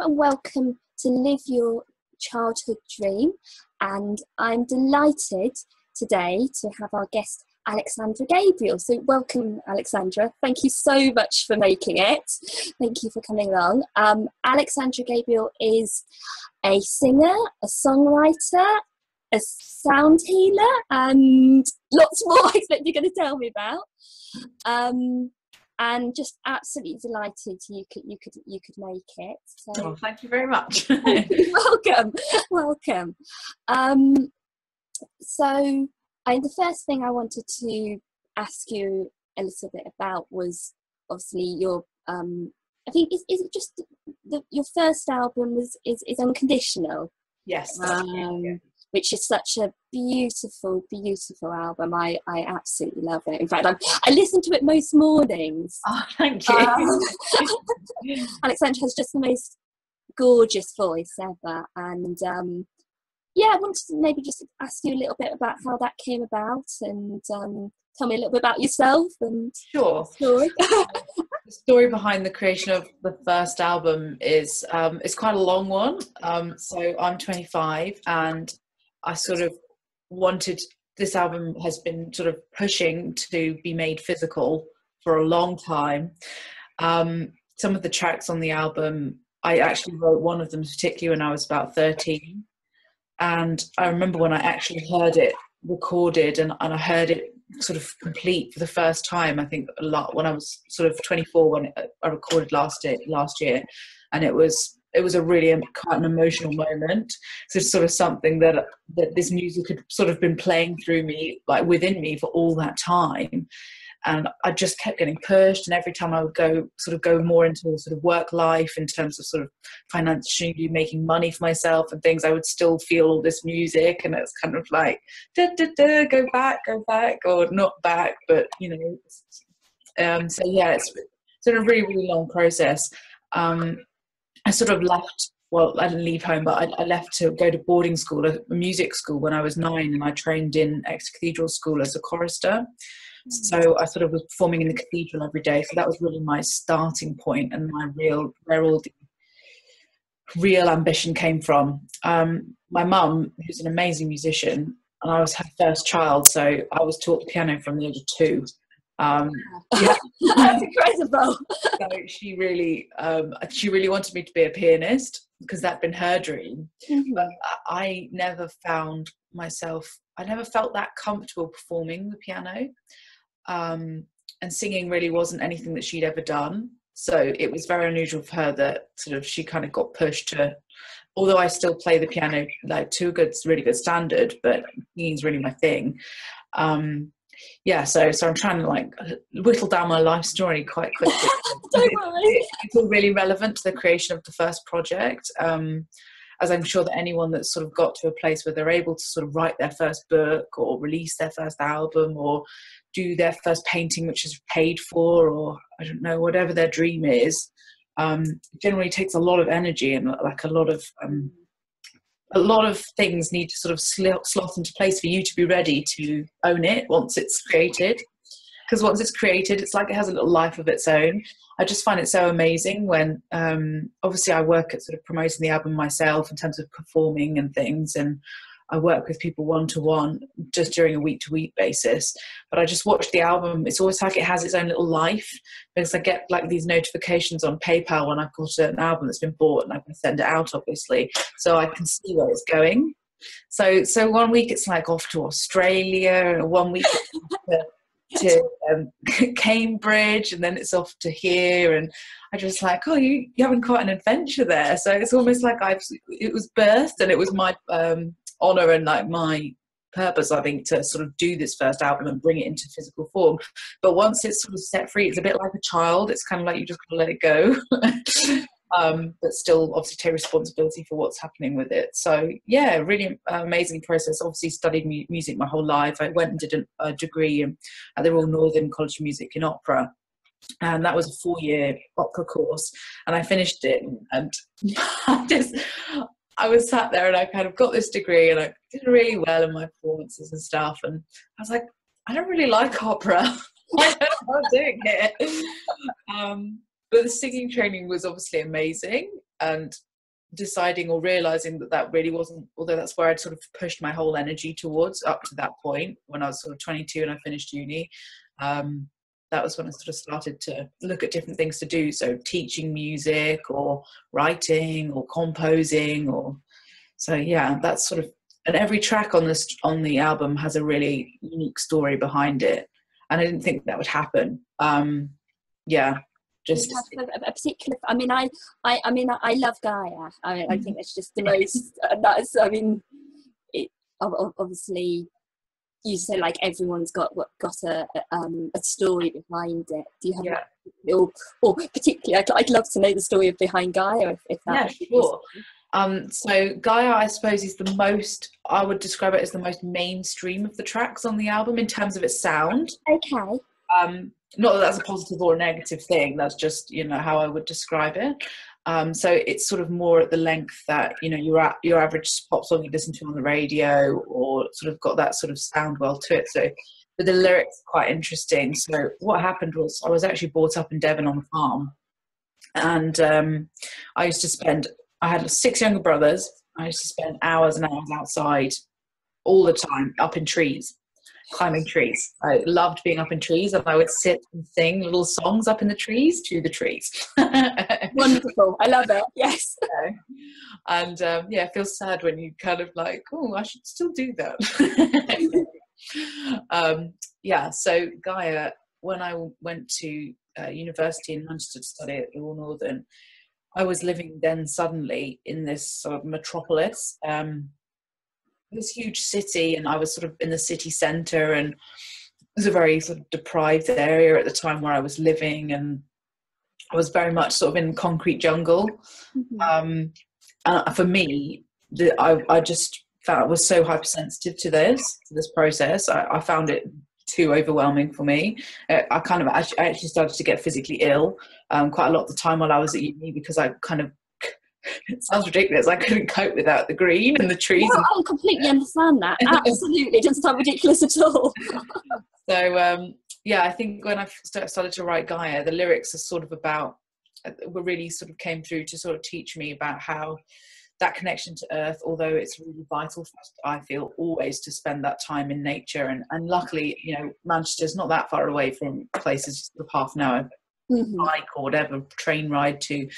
and welcome to Live Your Childhood Dream. And I'm delighted today to have our guest Alexandra Gabriel. So welcome, Alexandra. Thank you so much for making it. Thank you for coming along. Alexandra Gabriel is a singer, a songwriter, a sound healer, and lots more I expect you're going to tell me about. And just absolutely delighted you could make it. So, oh, thank you very much. welcome. So the first thing I wanted to ask you a little bit about was obviously your I think is it just your first album is Unconditional. Yes. Which is such a beautiful, beautiful album. I absolutely love it. In fact, I listen to it most mornings. Oh, thank you. Alexandra has just the most gorgeous voice ever. And I wanted to maybe just ask you a little bit about how that came about and tell me a little bit about yourself and sure. Story. The story behind the creation of the first album is quite a long one. So I'm 25 and I sort of wanted, this album has been sort of pushing to be made physical for a long time. Some of the tracks on the album, I actually wrote one of them particularly when I was about 13. And I remember when I actually heard it recorded and I heard it sort of complete for the first time, I think a lot when I was sort of 24 when I recorded last year. And it was a really quite an emotional moment. So it's sort of something that this music had sort of been playing through me, like within me for all that time. And I just kept getting pushed. And every time I would go more into sort of work life in terms of sort of financially making money for myself and things, I would still feel all this music. And it's kind of like, go back, or not back, but, you know. So yeah, it's been a really, really long process. I sort of left, well, I didn't leave home, but I left to go to boarding school, a music school when I was 9, and I trained in ex-cathedral school as a chorister. So I sort of was performing in the cathedral every day. So that was really my starting point and where all the real ambition came from. My mum, who's an amazing musician, and I was her first child, so I was taught the piano from the age of 2. That's incredible. So she really wanted me to be a pianist because that'd been her dream. Mm-hmm. But I never felt that comfortable performing the piano, and singing really wasn't anything that she'd ever done. So it was very unusual for her that sort of she kind of got pushed to, although I still play the piano like to a really good standard, but singing's really my thing. So I'm trying to like whittle down my life story quite quickly. It's all really relevant to the creation of the first project, as I'm sure that anyone that's sort of got to a place where they're able to sort of write their first book or release their first album or do their first painting which is paid for, or I don't know, whatever their dream is, generally takes a lot of energy and like a lot of things need to sort of slot into place for you to be ready to own it once it's created. Because once it's created, it's like it has a little life of its own. I just find it so amazing when, obviously I work at sort of promoting the album myself in terms of performing and things, and I work with people one-to-one just during a week-to-week basis. But I just watch the album. It's always like it has its own little life, because I get like these notifications on PayPal when I've got an album that's been bought, and I can send it out, obviously, so I can see where it's going. So 1 week it's like off to Australia, and 1 week to Cambridge, and then it's off to here, and I just like, oh, you're having quite an adventure there. So it's almost like it was birthed, and it was my honour and like my purpose, I think, to sort of do this first album and bring it into physical form. But once it's sort of set free, it's a bit like a child. It's kind of like you just gotta let it go. But still obviously take responsibility for what's happening with it. So yeah, really amazing process. Obviously studied music my whole life. I went and did a degree at the Royal Northern College of Music in opera, and that was a 4-year opera course, and I finished it, and I was sat there and I kind of got this degree and I did really well in my performances and stuff, and I was like, I don't really like opera. I don't know what I'm doing here. But the singing training was obviously amazing, and deciding or realizing that that really wasn't, although that's where I'd sort of pushed my whole energy towards up to that point when I was sort of 22 and I finished uni. That was when I sort of started to look at different things to do. So teaching music or writing or composing, or so yeah, that's sort of, and every track on the album has a really unique story behind it. And I didn't think that would happen. Just a particular. I mean, I love Gaia. I think it's just the most. That's. I mean, obviously, you say like everyone's got a story behind it. Do you have or particularly? I'd love to know the story behind Gaia. If that sure. So Gaia, I suppose, is the most, I would describe it as the most mainstream of the tracks on the album in terms of its sound. Okay. Not that that's a positive or a negative thing, that's just, how I would describe it. So it's sort of more at the length that, your average pop song you listen to on the radio, or sort of got that sort of sound well to it. So, but the lyrics are quite interesting. So what happened was I was actually brought up in Devon on a farm, and I had 6 younger brothers. I used to spend hours and hours outside all the time, up in trees, climbing trees. I loved being up in trees, and I would sit and sing little songs up in the trees to the trees. Wonderful. I love it. Yes. And it feels sad when you kind of like, oh, I should still do that. So Gaia, when I went to university in Manchester to study at Royal Northern, I was living then suddenly in this sort of metropolis, this huge city, and I was sort of in the city centre, and it was a very sort of deprived area at the time where I was living, and I was very much sort of in concrete jungle. Mm-hmm. And for me, I just found I was so hypersensitive to this process. I found it too overwhelming for me. I actually started to get physically ill quite a lot of the time while I was at uni, because I kind of, it sounds ridiculous, I couldn't cope without the green and the trees. No, I completely understand that. Absolutely, it doesn't sound ridiculous at all. So I think when I started to write Gaia, the lyrics are sort of about, really sort of came through to sort of teach me about how that connection to earth, although it's really vital for us, I feel, always to spend that time in nature. And luckily, Manchester's not that far away from places, just sort of half an hour bike or whatever, train ride to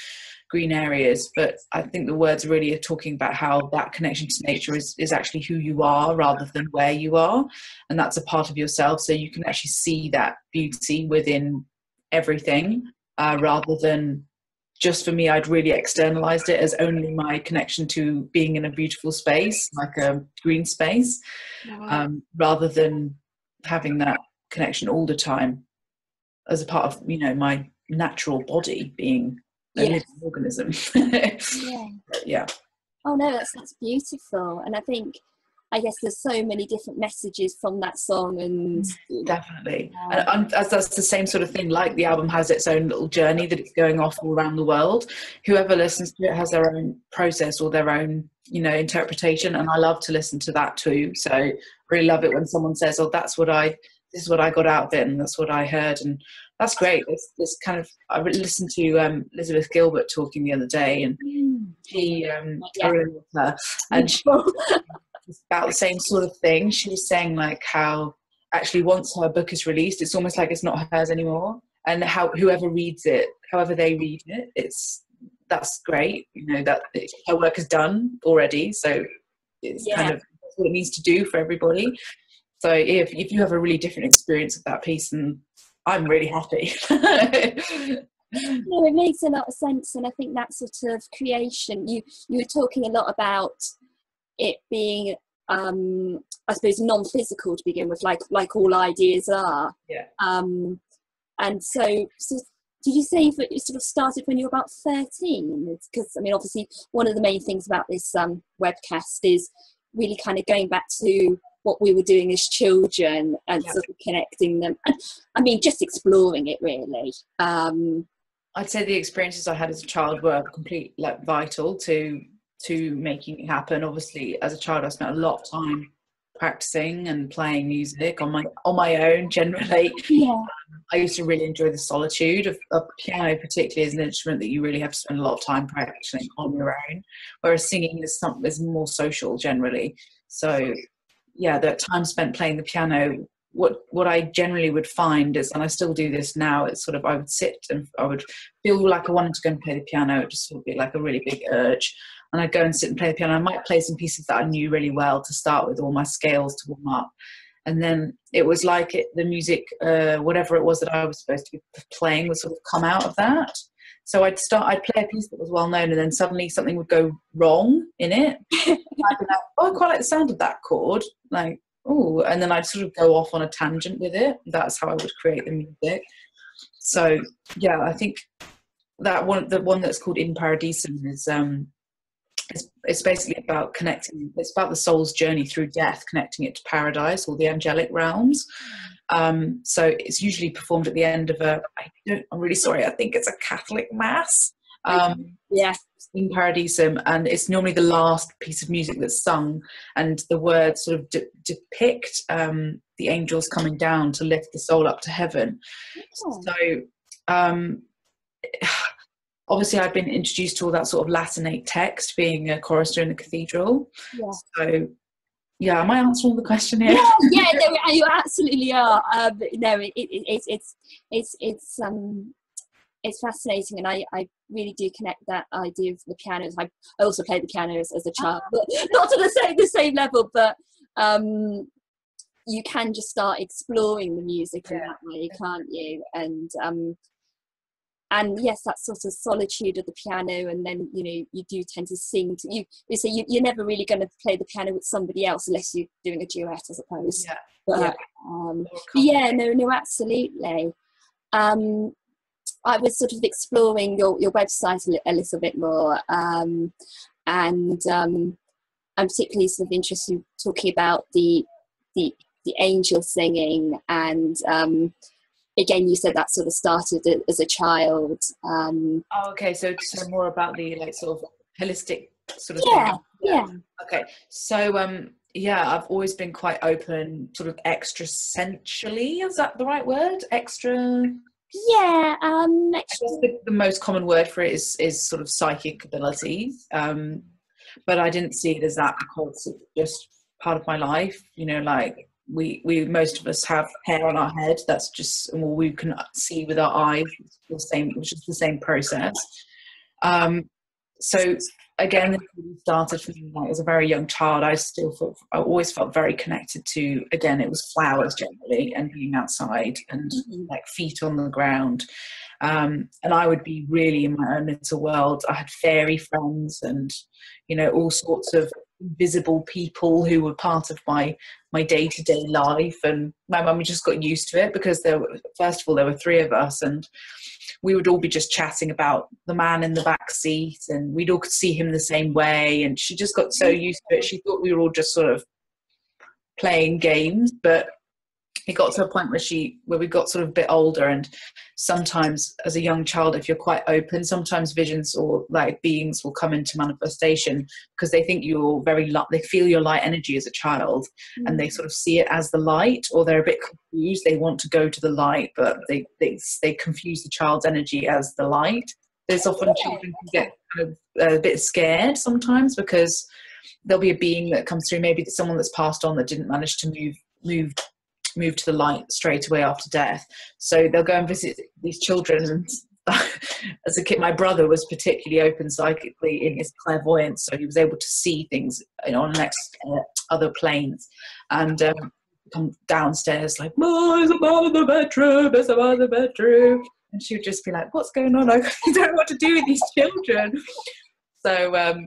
green areas. But I think the words really are talking about how that connection to nature is actually who you are rather than where you are. And that's a part of yourself. So you can actually see that beauty within everything, rather than, just for me, I'd really externalized it as only my connection to being in a beautiful space, like a green space, rather than having that connection all the time as a part of, my natural body being a living organism. Yeah. Oh no, that's beautiful. And I guess there's so many different messages from that song, and definitely. And that's the same sort of thing, like the album has its own little journey that it's going off all around the world. Whoever listens to it has their own process or their own, interpretation, and I love to listen to that too. So I really love it when someone says, oh, this is what I got out of it, and that's what I heard, and that's great. It's kind of, I listened to Elizabeth Gilbert talking the other day, and she I really love her, and she about the same sort of thing. She was saying like how actually once her book is released, it's almost like it's not hers anymore, and how whoever reads it, however they read it, that's great, that her work is done already, so it's kind of what it needs to do for everybody. So if you have a really different experience of that piece, and I'm really happy. No, it makes a lot of sense, and I think that sort of creation, you were talking a lot about it being I suppose non-physical to begin with, like all ideas are. And so did you say that it sort of started when you were about 13? Because obviously one of the main things about this webcast is really kind of going back to what we were doing as children and sort of connecting them, and just exploring it really. I'd say the experiences I had as a child were completely vital to making it happen. Obviously, as a child, I spent a lot of time practicing and playing music on my own generally. Yeah. I used to really enjoy the solitude of piano, particularly as an instrument that you really have to spend a lot of time practicing on your own, whereas singing is more social generally. So yeah, that time spent playing the piano, what I generally would find is, and I still do this now, it's sort of, I would sit and I would feel like I wanted to go and play the piano. It just would be like a really big urge, and I'd go and sit and play the piano. I might play some pieces that I knew really well to start with, all my scales to warm up, and then it was like the music, whatever it was that I was supposed to be playing, would sort of come out of that. So I'd play a piece that was well known, and then suddenly something would go wrong in it. I'd be like, oh, I quite like the sound of that chord, like, oh, and then I'd sort of go off on a tangent with it. That's how I would create the music. So yeah, I think that the one that's called In Paradisum is it's basically about connecting. It's about the soul's journey through death, connecting it to paradise or the angelic realms. So it's usually performed at the end of I'm really sorry, I think it's a Catholic mass. Yeah. In Paradisum, and it's normally the last piece of music that's sung, and the words sort of depict the angels coming down to lift the soul up to heaven. Oh. So obviously I've been introduced to all that sort of Latinate text, being a chorister in the cathedral. Yeah. So yeah, am I answering the question here? Yeah, no, you absolutely are. No, it's fascinating, and I really do connect that idea of the piano. I also played the piano as a child, but not to the same level. But you can just start exploring the music in that way, can't you? And yes, that sort of solitude of the piano, and then you do tend to sing. You say you're never really going to play the piano with somebody else unless you're doing a duet, I suppose. Yeah. But, no, absolutely. I was sort of exploring your website a little bit more, and I'm particularly sort of interested in talking about the angel singing, and again, you said that sort of started as a child. Okay, so more about the like sort of holistic sort of thing. Yeah. Okay, so I've always been quite open, sort of extrasensually. Is that the right word? Extra. Yeah, I guess the most common word for it is sort of psychic abilities, but I didn't see it as that because it's just part of my life. Like we most of us have hair on our head. That's just what we can see with our eyes. Which is the same process. So again, it started for me like as a very young child. I always felt very connected to, again, it was flowers generally, and being outside and like feet on the ground. And I would be really in my own little world. I had fairy friends and, all sorts of invisible people who were part of my day-to-day life. And my mum just got used to it because first of all, there were three of us, and we would all be just chatting about the man in the back seat, and we'd all see him the same way. And she just got so used to it. She thought we were all just sort of playing games, but it got to a point where we got sort of a bit older, and sometimes as a young child, if you're quite open, sometimes visions or like beings will come into manifestation because they think you're they feel your light energy as a child, and they sort of see it as the light, or they're a bit confused. They want to go to the light, but they confuse the child's energy as the light. There's often children who get kind of a bit scared sometimes because there'll be a being that comes through, maybe someone that's passed on that didn't manage to move to the light straight away after death. So they'll go and visit these children. And as a kid, my brother was particularly open psychically in his clairvoyance, so he was able to see things on next other planes. And come downstairs like, oh, there's a man in the bedroom, there's a man in the bedroom. And she would just be like, what's going on? I don't know what to do with these children. So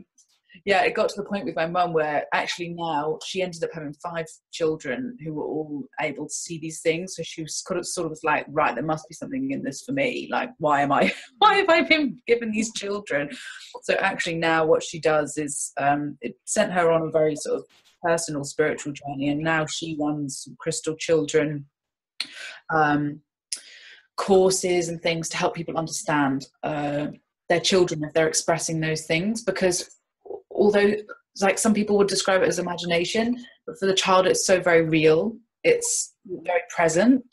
it got to the point with my mum where actually now she ended up having 5 children who were all able to see these things. So she was sort of like, right, there must be something in this for me. Like, why have I been given these children? So actually now what she does is it sent her on a very sort of personal spiritual journey, and now she runs crystal children courses and things to help people understand their children if they're expressing those things, because although like some people would describe it as imagination, but for the child it's so very real, it's very present.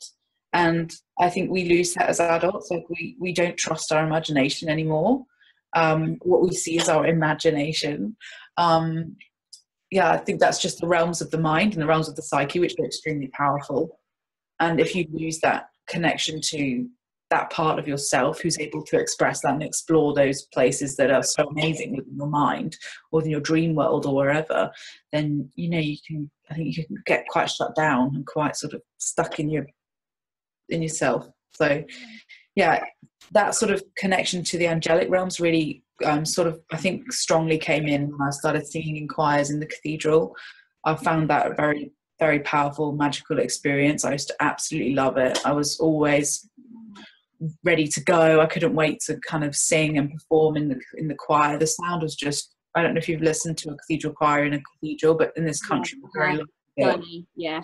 And I think we lose that as adults. Like we don't trust our imagination anymore. What we see is our imagination. Yeah, I think that's just the realms of the mind and the realms of the psyche, which are extremely powerful. And if you lose that connection to that part of yourself who's able to express that and explore those places that are so amazing within your mind or within your dream world or wherever, then I think you can get quite shut down and quite sort of stuck in yourself. So yeah, that sort of connection to the angelic realms really sort of, I think, strongly came in when I started singing in choirs in the cathedral. I found that a very, very powerful, magical experience. I used to absolutely love it. I was always ready to go. I couldn't wait to kind of sing and perform in the choir. The sound was just, I don't know if you've listened to a cathedral choir in a cathedral, but in this country we're very lucky. Yeah,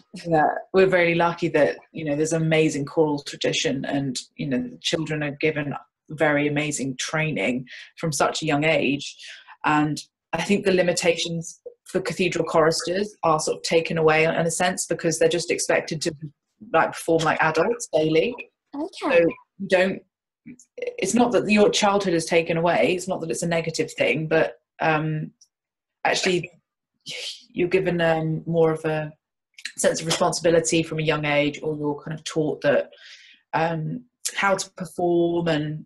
we're very lucky that there's amazing choral tradition, and the children are given very amazing training from such a young age. And I think the limitations for cathedral choristers are sort of taken away in a sense, because they're just expected to perform like adults daily. Okay. So it's not that your childhood is taken away, it's not that it's a negative thing, but actually you're given more of a sense of responsibility from a young age, or you're kind of taught that how to perform, and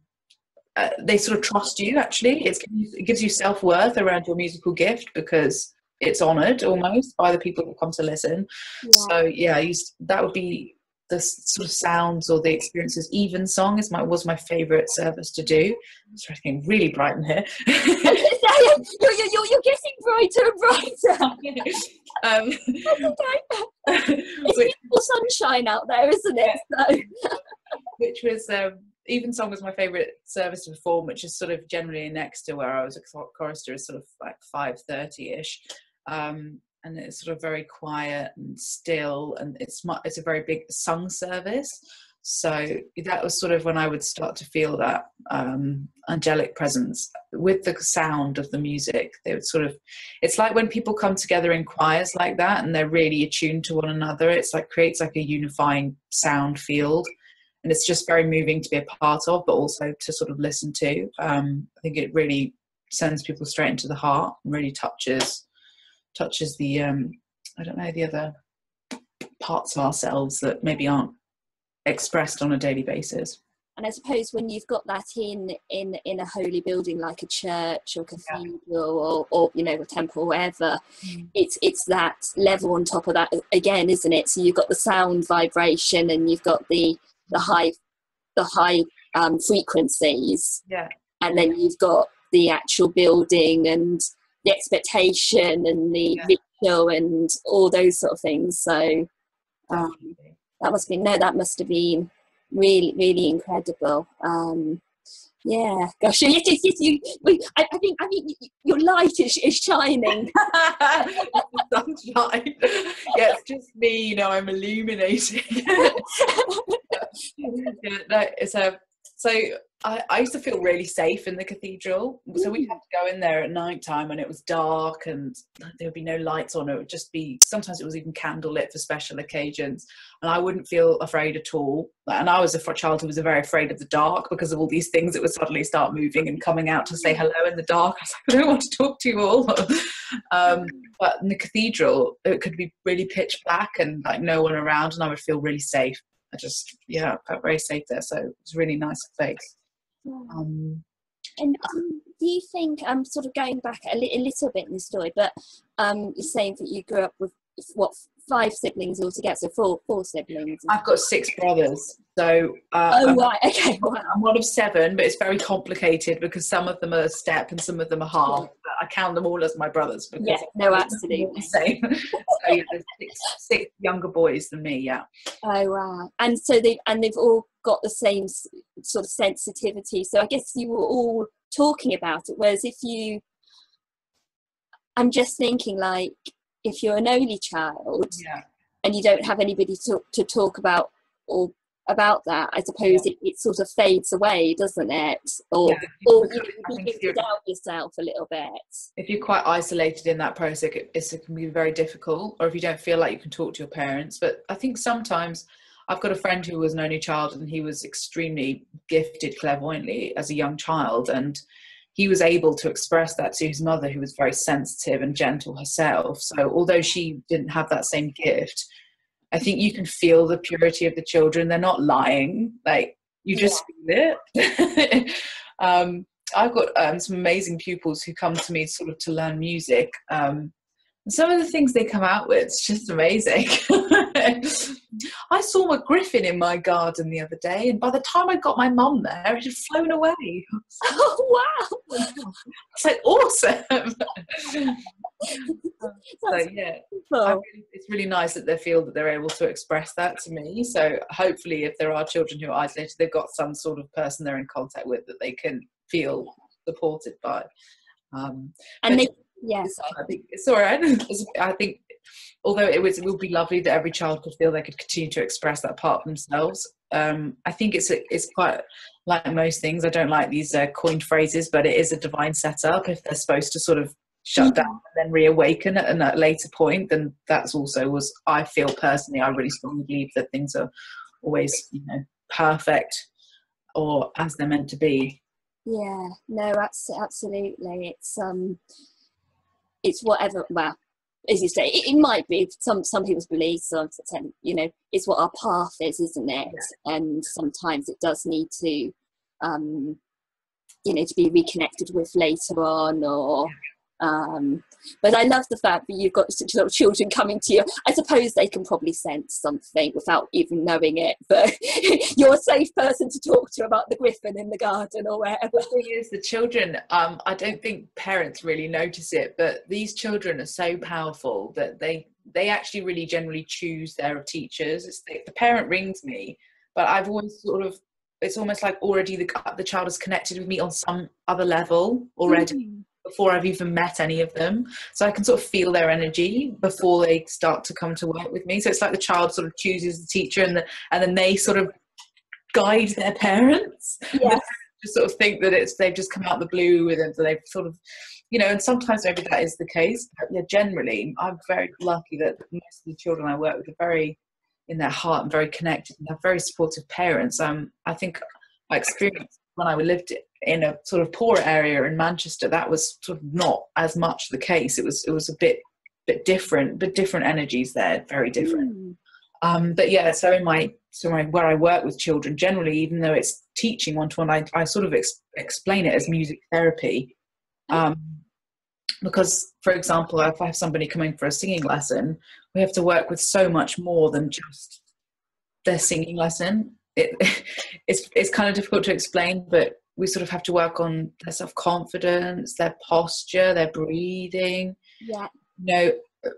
they sort of trust you. Actually, it gives you self-worth around your musical gift, because it's honoured almost by the people who come to listen. So yeah, that would be the sort of sounds or the experiences. Evensong was my favourite service to do. It's getting really bright in here. You're getting brighter and brighter. It's beautiful sunshine out there, isn't it? So. Which was Evensong was my favourite service to perform, which is sort of generally next to where I was a chorister, is sort of like 5:30ish. And it's sort of very quiet and still, and it's a very big sung service. So that was sort of when I would start to feel that angelic presence with the sound of the music. They would sort of, it's like when people come together in choirs like that and they're really attuned to one another, it's like creates like a unifying sound field. And it's just very moving to be a part of, but also to sort of listen to. I think it really sends people straight into the heart and really touches the I don't know, the other parts of ourselves that maybe aren't expressed on a daily basis. And I suppose when you've got that in a holy building like a church or cathedral or a temple or wherever, it's that level on top of that again, isn't it? So you've got the sound vibration, and you've got the high frequencies, and then you've got the actual building and the expectation and the ritual and all those sort of things. So that must have been really, really incredible. Yeah, gosh, yes, I think your light is shining. Sunshine. Yeah, it's just me, I'm illuminating. So I used to feel really safe in the cathedral. So we'd have to go in there at night time when it was dark and there would be no lights on. It would just be, sometimes it was even candlelit for special occasions. And I wouldn't feel afraid at all. And I was a child who was very afraid of the dark because of all these things that would suddenly start moving and coming out to say hello in the dark. I was like, I don't want to talk to you all. But in the cathedral, it could be really pitch black and like no one around, and I would feel really safe. I felt very safe there. So it was a really nice place. And do you think, sort of going back a little bit in the story, but you're saying that you grew up with 5 siblings altogether, so four siblings? I've got 6 brothers. So right, okay. Wow. I'm one of 7, but it's very complicated because some of them are a step and some of them are half. But I count them all as my brothers. Because absolutely the same. So there's 6 younger boys than me. Yeah. Oh wow! And so they've all got the same sort of sensitivity. So I guess you were all talking about it. Whereas I'm just thinking, like, if you're an only child and you don't have anybody to talk about or about that, I suppose it sort of fades away, doesn't it? Or, Yeah, or you I think you doubt yourself a little bit. if you're quite isolated in that process, it can be very difficult, or if you don't feel like you can talk to your parents. But I think sometimes, I've got a friend who was an only child, and he was extremely gifted clairvoyantly as a young child, and he was able to express that to his mother, who was very sensitive and gentle herself. So although she didn't have that same gift, I think you can feel the purity of the children. They're not lying, like you just feel it. I've got some amazing pupils who come to me sort of to learn music. And some of the things they come out with, it's just amazing. I saw a griffin in my garden the other day, and by the time I got my mum there, it had flown away. Oh, wow. It's like awesome. So yeah, it's really nice that they feel that they're able to express that to me. So hopefully, if there are children who are isolated, they've got some sort of person they're in contact with that they can feel supported by. And they, yes, I think it's all right. I think although it would be lovely that every child could feel they could continue to express that part of themselves. I think it's quite like most things. I don't like these coined phrases, but it is a divine setup. If they're supposed to sort of shut down and then reawaken at a later point, then that's also was, I feel personally, I really strongly believe that things are always, perfect or as they're meant to be. Yeah, no, absolutely. It's whatever. Well, as you say, it might be some people's beliefs. It's what our path is, isn't it? Yeah. And sometimes it does need to, to be reconnected with later on, or. But I love the fact that you've got little children coming to you. I suppose they can probably sense something without even knowing it, but you're a safe person to talk to about the griffin in the garden or wherever. The thing is, the children, I don't think parents really notice it, but these children are so powerful that they actually really generally choose their teachers. The parent rings me, but I've always it's almost like already the child is connected with me on some other level already. Before I've even met any of them, so I can sort of feel their energy before they start to come to work with me. So it's like the child sort of chooses the teacher, and then they sort of guide their parents. Yes. Just sort of think that they've just come out the blue with them, so they've sort of, and sometimes maybe that is the case. But yeah, generally, I'm very lucky that most of the children I work with are very in their heart and very connected, and have very supportive parents. I think I experienced when I lived in a sort of poorer area in Manchester, that was sort of not as much the case. It was a bit different, but different energies there, very different. But yeah, so in my where I work with children, generally, even though it's teaching one-to-one, I sort of explain it as music therapy. Because, for example, if I have somebody coming for a singing lesson, we have to work with so much more than just their singing lesson. It's kind of difficult to explain, but we sort of have to work on their self-confidence, their posture, their breathing. Yeah.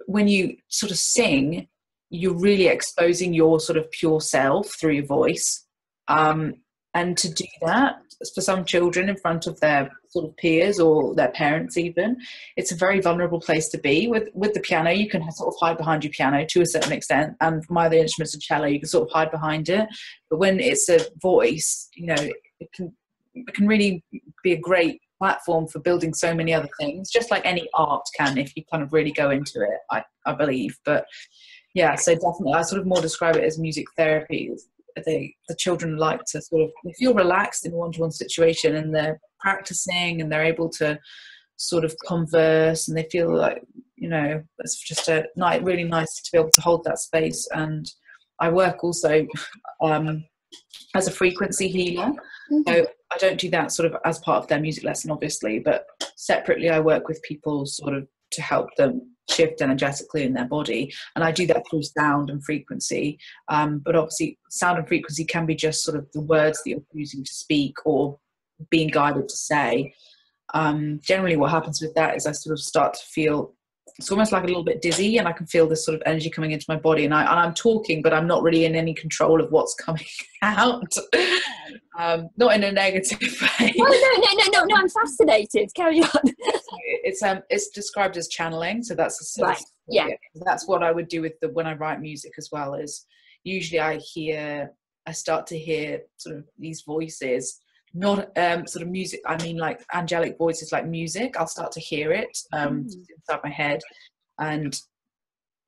When you sort of sing, you're really exposing your sort of pure self through your voice. And to do that, for some children in front of their sort of peers or their parents even, it's a very vulnerable place to be. With the piano, you can sort of hide behind your piano to a certain extent, and for my other instruments of cello, you can sort of hide behind it. But when it's a voice, it can really be a great platform for building so many other things, just like any art can, if you kind of really go into it, I believe. But yeah, so definitely I sort of more describe it as music therapy. The children like to sort of, they feel relaxed in a one-to-one situation, and they're practicing and they're able to sort of converse, and they feel like, it's just really nice to be able to hold that space. And I work also as a frequency healer. So I don't do that sort of as part of their music lesson, obviously, but separately I work with people sort of to help them shift energetically in their body, and I do that through sound and frequency. But obviously sound and frequency can be just sort of the words that you're using to speak or being guided to say. Generally what happens with that is I sort of start to feel, it's almost like a little bit dizzy, and I can feel this sort of energy coming into my body, and I'm talking, but I'm not really in any control of what's coming out. Not in a negative way. No, I'm fascinated. Carry on. It's described as channeling, so that's a sort right. of, yeah. That's what I would do when I write music as well. Is usually I hear I start to hear sort of these voices, not sort of music, I mean like angelic voices like music. I'll start to hear it inside my head. And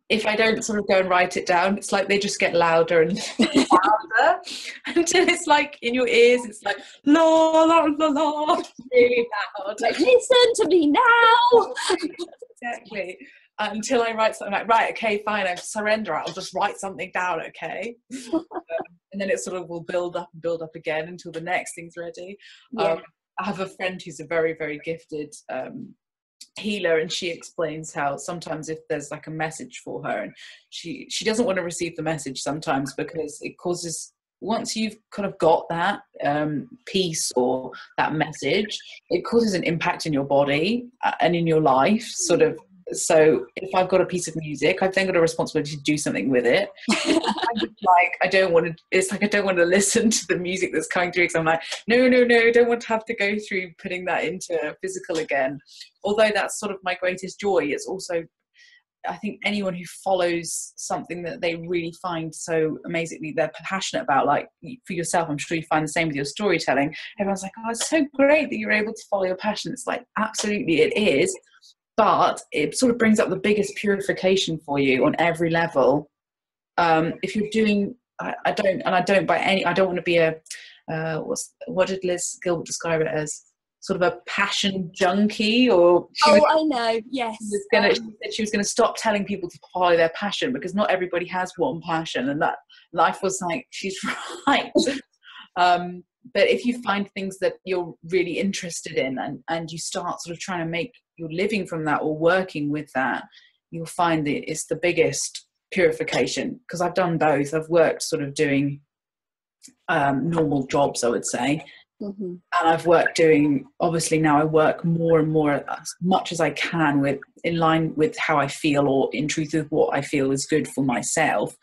if I don't sort of go and write it down, it's like they just get louder and louder until it's like in your ears, it's like la la la la, really loud. Like, listen to me now. Exactly. Until I write something like, right, okay, fine, I surrender. I'll just write something down, okay. And then it sort of will build up and build up again until the next thing's ready. I have a friend who's a very, very gifted healer, and she explains how sometimes if there's like a message for her, and she doesn't want to receive the message sometimes because it causes, once you've kind of got that piece or that message, it causes an impact in your body and in your life sort of. So if I've got a piece of music, I've then got a responsibility to do something with it. I don't want to listen to the music that's coming through, because I'm like, no, don't want to have to go through putting that into physical again. Although that's sort of my greatest joy. It's also, I think anyone who follows something that they really find so amazingly they're passionate about, like for yourself, I'm sure you find the same with your storytelling. Everyone's like, oh, it's so great that you're able to follow your passion. It's like, absolutely it is. But it sort of brings up the biggest purification for you on every level. If you're doing, I don't want to be a, what did Liz Gilbert describe it as? Sort of a passion junkie, or I know, yes. She said she was going to stop telling people to follow their passion, because not everybody has one passion, and that life was like, she's right. But if you find things that you're really interested in, and you start sort of trying to make your living from that or working with that, you'll find that it's the biggest purification. Because I've done both. I've worked sort of doing normal jobs, I would say. Mm-hmm. And I've worked doing, obviously now I work more and more as much as I can in line with how I feel, or in truth with what I feel is good for myself,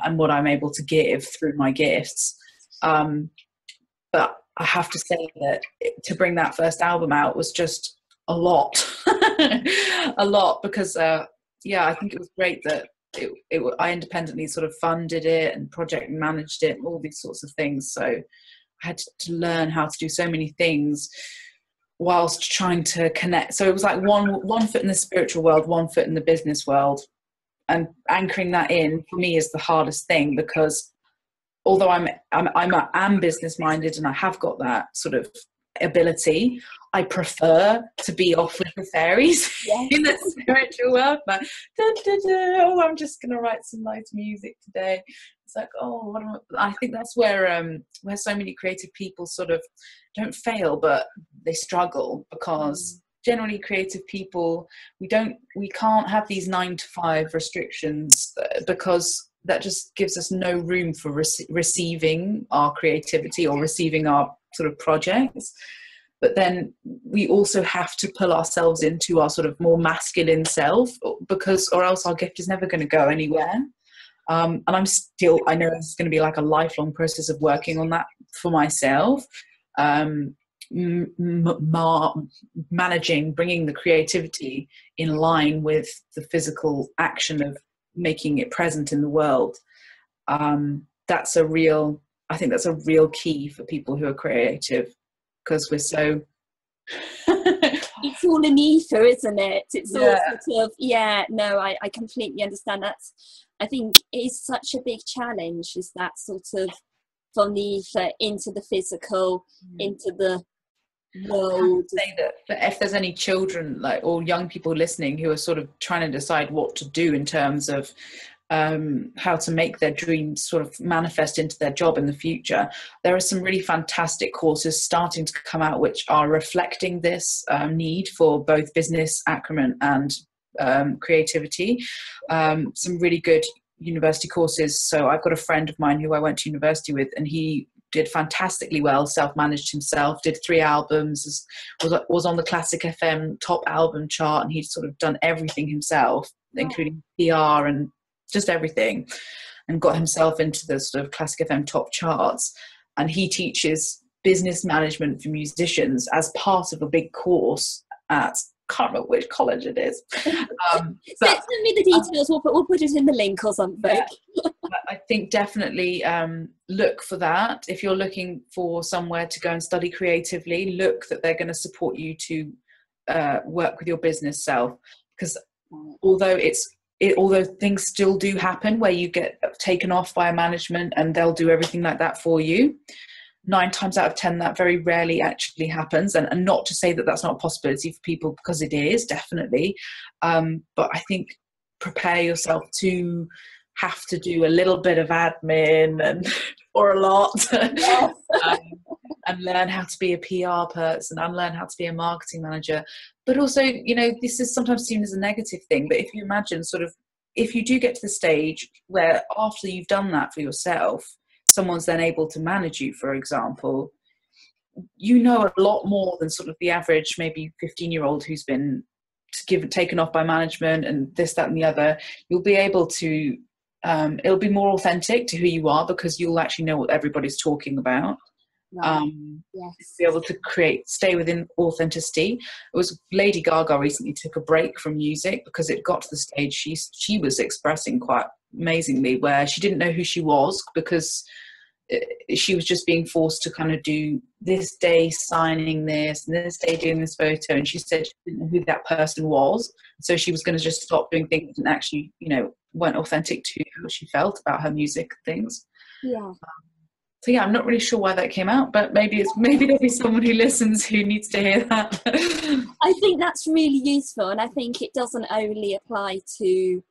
and what I'm able to give through my gifts. But I have to say that to bring that first album out was just a lot, because I think it was great that I independently sort of funded it and project managed it, all these sorts of things. So I had to learn how to do so many things whilst trying to connect. So it was like one foot in the spiritual world, one foot in the business world, and anchoring that in for me is the hardest thing, because although I'm business minded and I have got that sort of ability, I prefer to be off with the fairies in the spiritual world. Like, oh, I'm just going to write some nice music today. It's like, oh, I think that's where so many creative people sort of don't fail, but they struggle, because generally creative people, we can't have these 9-to-5 restrictions, because that just gives us no room for receiving our creativity or receiving our sort of projects. But then we also have to pull ourselves into our sort of more masculine self, or else our gift is never going to go anywhere. And I know it's going to be like a lifelong process of working on that for myself. Managing, bringing the creativity in line with the physical action of making it present in the world. That's a real key for people who are creative, because we're so it's all an ether, isn't it? It's all sort of, I completely understand that. I think it is such a big challenge, is that sort of from the ether into the physical, into the world. I say that if there's any children or young people listening who are sort of trying to decide what to do in terms of how to make their dreams sort of manifest into their job in the future, there are some really fantastic courses starting to come out which are reflecting this need for both business acumen and creativity. Some really good university courses. So I've got a friend of mine who I went to university with, and he did fantastically well, self-managed himself, did 3 albums, was on the Classic FM top album chart, and he'd sort of done everything himself, including PR and just everything, and got himself into the sort of Classic FM top charts. And he teaches business management for musicians as part of a big course at can't remember which college it is. Send me the details. We'll put it in the link or something. Yeah, I think definitely look for that. If you're looking for somewhere to go and study creatively, look that they're going to support you to work with your business self, because although things still do happen where you get taken off by a management and they'll do everything like that for you, 9 times out of 10 that very rarely actually happens, and not to say that that's not a possibility for people, because it is definitely, but I think prepare yourself to have to do a little bit of admin and or a lot and learn how to be a PR person and learn how to be a marketing manager. But also, this is sometimes seen as a negative thing, but if you imagine sort of, if you do get to the stage where after you've done that for yourself, someone's then able to manage you, for example, a lot more than sort of the average maybe 15-year-old who's been taken off by management and this, that and the other. You'll be able to it'll be more authentic to who you are, because you'll actually know what everybody's talking about. Right. Yes. Be able to stay within authenticity. It was Lady Gaga recently took a break from music because it got to the stage she was expressing quite amazingly, where she didn't know who she was, because she was just being forced to kind of do this day signing this and this day doing this photo, and she said she didn't know who that person was, so she was going to just stop doing things and actually weren't authentic to how she felt about her music things. So I'm not really sure why that came out, but maybe there'll be someone who listens who needs to hear that. I think that's really useful, and I think it doesn't only apply to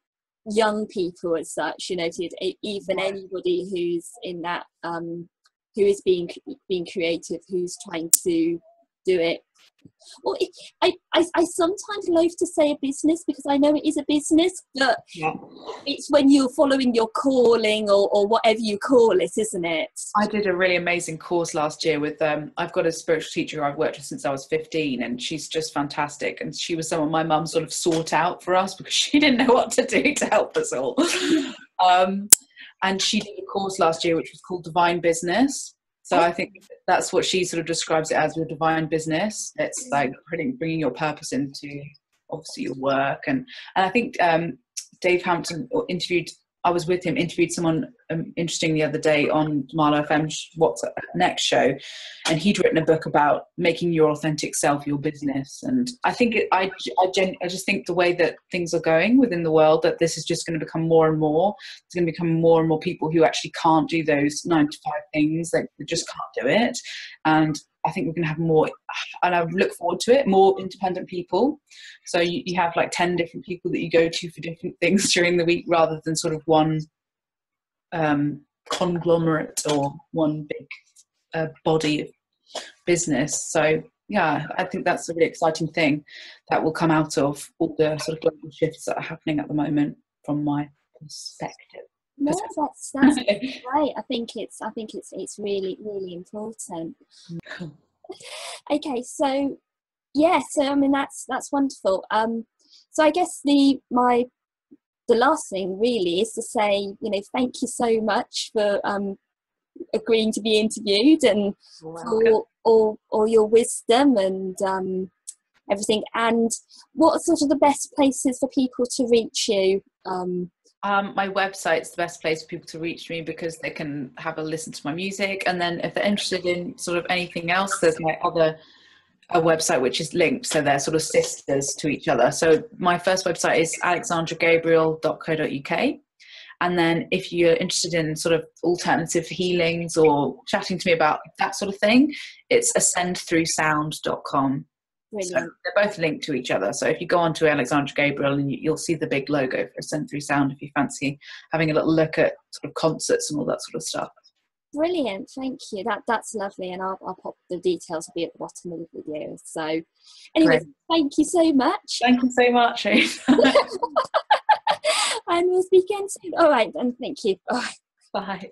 young people as such, to even anybody who's in that who is being creative, who's trying to do it. Well, I sometimes loathe to say a business, because I know it is a business, but it's when you're following your calling or whatever you call it, isn't it? I did a really amazing course last year with I've got a spiritual teacher who I've worked with since I was 15, and she's just fantastic, and she was someone my mum sort of sought out for us because she didn't know what to do to help us all. And she did a course last year which was called Divine Business. So I think that's what she sort of describes it as, your divine business. It's like bringing your purpose into obviously your work. And I think Dave Hampton interviewed someone interesting the other day on Marlow FM's What's Next show, and he'd written a book about making your authentic self your business. And I think I just think the way that things are going within the world, that this is just going to become more and more. There's going to become more and more people who actually can't do those 9 to 5 things. They just can't do it. And I think we're going to have more, and I look forward to it, more independent people. So you have like 10 different people that you go to for different things during the week, rather than sort of one conglomerate or one big body of business. So yeah, I think that's a really exciting thing that will come out of all the sort of global shifts that are happening at the moment, from my perspective. No, that's great. I think it's really, really important. Okay, so I mean that's wonderful. So I guess the last thing really is to say, thank you so much for agreeing to be interviewed, and for all your wisdom and everything. And what are sort of the best places for people to reach you? My website's the best place for people to reach me, because they can have a listen to my music, and then if they're interested in sort of anything else, there's my other website which is linked, so they're sort of sisters to each other. So my first website is alexandragabriel.co.uk, and then if you're interested in sort of alternative healings or chatting to me about that sort of thing, it's ascendthroughsound.com. So they're both linked to each other. So if you go on to Alexandra Gabriel, and you'll see the big logo for Ascend Through Sound if you fancy having a little look at sort of concerts and all that sort of stuff. Brilliant, thank you. That's lovely, and I'll pop the details, will be at the bottom of the video. So anyway, thank you so much. Thank you so much. And we'll speak again soon. All right, and thank you. Bye. Bye.